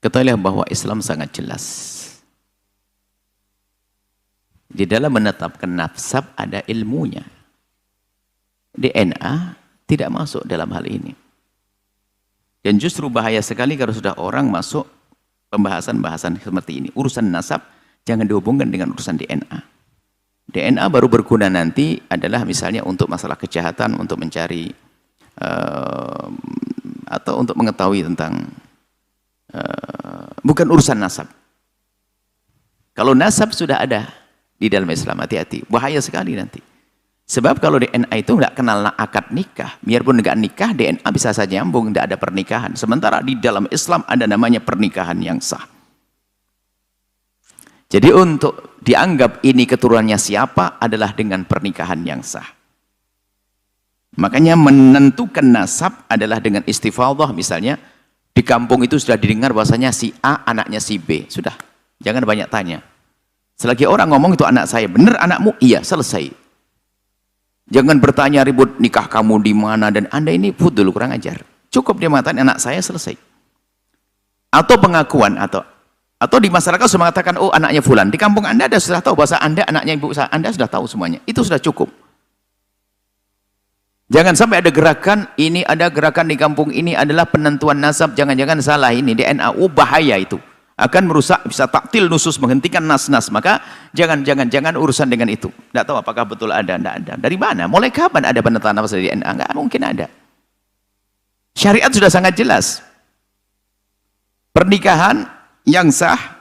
Ketahuilah bahwa Islam sangat jelas. Di dalam menetapkan nasab ada ilmunya. DNA tidak masuk dalam hal ini. Dan justru bahaya sekali kalau sudah orang masuk pembahasan-bahasan seperti ini. Urusan nasab jangan dihubungkan dengan urusan DNA. DNA baru berguna nanti adalah misalnya untuk masalah kejahatan, untuk mencari atau untuk mengetahui tentang bukan urusan nasab. Kalau nasab sudah ada di dalam Islam, hati-hati, bahaya sekali nanti. Sebab kalau DNA itu nggak kenal akad nikah, biarpun nggak nikah, DNA bisa saja nyambung, nggak ada pernikahan. Sementara di dalam Islam ada namanya pernikahan yang sah. Jadi untuk dianggap ini keturunannya siapa adalah dengan pernikahan yang sah. Makanya menentukan nasab adalah dengan istifadhah. Misalnya di kampung itu sudah didengar bahwasanya si A anaknya si B, sudah, jangan banyak tanya. Selagi orang ngomong itu anak saya, benar anakmu? Iya, selesai. Jangan bertanya ribut nikah kamu di mana dan Anda ini fudul, kurang ajar. Cukup dia mengatakan anak saya, selesai. Atau pengakuan atau di masyarakat sudah mengatakan oh anaknya fulan. Di kampung Anda sudah tahu bahasa Anda anaknya ibu Anda, sudah tahu semuanya. Itu sudah cukup. Jangan sampai ada gerakan ini, ada gerakan di kampung ini adalah penentuan nasab, jangan-jangan salah ini DNA. Oh bahaya itu. Akan merusak, bisa taktil nusus, menghentikan nas-nas. Maka jangan urusan dengan itu. Tidak tahu apakah betul ada, tidak ada. Dari mana? Mulai kapan ada penentuan nasab dari DNA? Enggak mungkin ada. Syariat sudah sangat jelas. Pernikahan yang sah,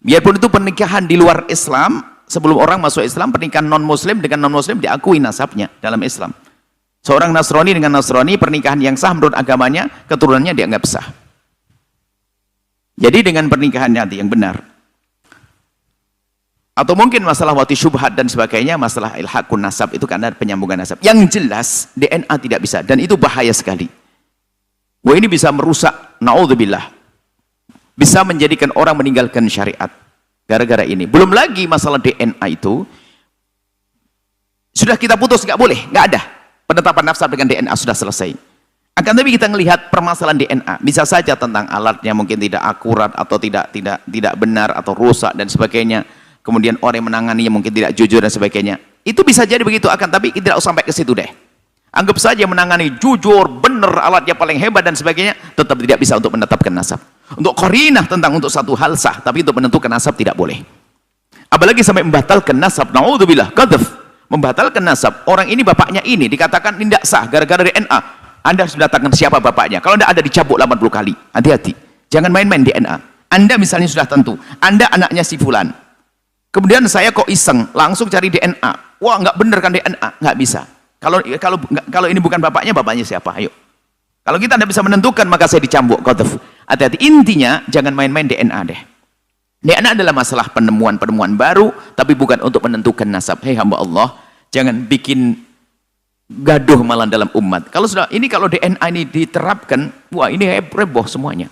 biarpun itu pernikahan di luar Islam, sebelum orang masuk Islam, pernikahan non-muslim dengan non-muslim diakui nasabnya dalam Islam. Seorang Nasrani dengan Nasrani, pernikahan yang sah menurut agamanya, keturunannya dianggap sah. Jadi dengan pernikahan nanti yang benar. Atau mungkin masalah wati syubhat dan sebagainya, masalah ilhaqun nasab itu karena penyambungan nasab. Yang jelas DNA tidak bisa, dan itu bahaya sekali. Wah, ini bisa merusak, naudzubillah. Bisa menjadikan orang meninggalkan syariat gara-gara ini. Belum lagi masalah DNA itu sudah kita putus, nggak boleh, nggak ada penetapan nasab dengan DNA, sudah selesai. Akan tapi kita melihat permasalahan DNA, bisa saja tentang alatnya mungkin tidak akurat atau tidak benar atau rusak dan sebagainya. Kemudian orang yang menanganinya mungkin tidak jujur dan sebagainya. Itu bisa jadi begitu, akan tapi tidak usah sampai ke situ deh. Anggap saja menangani jujur, benar, alatnya paling hebat dan sebagainya, tetap tidak bisa untuk menetapkan nasab. Untuk qarinah tentang untuk satu hal sah, tapi untuk menentukan nasab tidak boleh. Apalagi sampai membatalkan nasab, naudzubillah, qadzaf, membatalkan nasab. Orang ini bapaknya ini dikatakan tidak sah gara-gara DNA. Anda sudah datangkan siapa bapaknya? Kalau Anda ada dicabuk 80 kali. Hati-hati. Jangan main-main DNA. Anda misalnya sudah tentu, Anda anaknya si fulan. Kemudian saya kok iseng, langsung cari DNA. Wah, nggak bener kan DNA? Nggak bisa. Kalau ini bukan bapaknya siapa? Ayo. Kalau kita tidak bisa menentukan, maka saya dicambuk. Hati-hati. Intinya, jangan main-main DNA deh. DNA adalah masalah penemuan baru, tapi bukan untuk menentukan nasab. Hei hamba Allah, jangan bikin gaduh malah dalam umat. Kalau DNA ini diterapkan, wah ini heboh semuanya.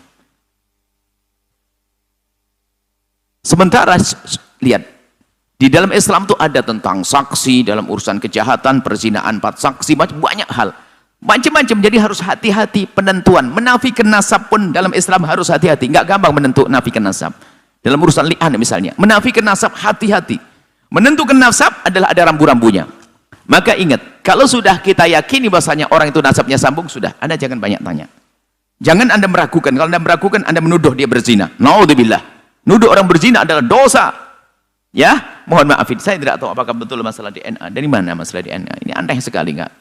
Sementara lihat di dalam Islam itu ada tentang saksi dalam urusan kejahatan, perzinaan, 4 saksi, banyak hal, macam-macam. Jadi harus hati-hati penentuan. Menafikan nasab pun dalam Islam harus hati-hati. Nggak gampang menafikan nasab. Dalam urusan li'an misalnya, menafikan nasab hati-hati. Menentukan nasab adalah ada rambu-rambunya. Maka ingat, kalau sudah kita yakini bahasanya orang itu nasabnya sambung, sudah, Anda jangan banyak tanya. Jangan Anda meragukan. Kalau Anda meragukan, Anda menuduh dia berzina. Naudzubillah. Nuduh orang berzina adalah dosa. Ya, mohon maafin, saya tidak tahu apakah betul masalah DNA. Dari mana masalah DNA? Ini aneh sekali, nggak?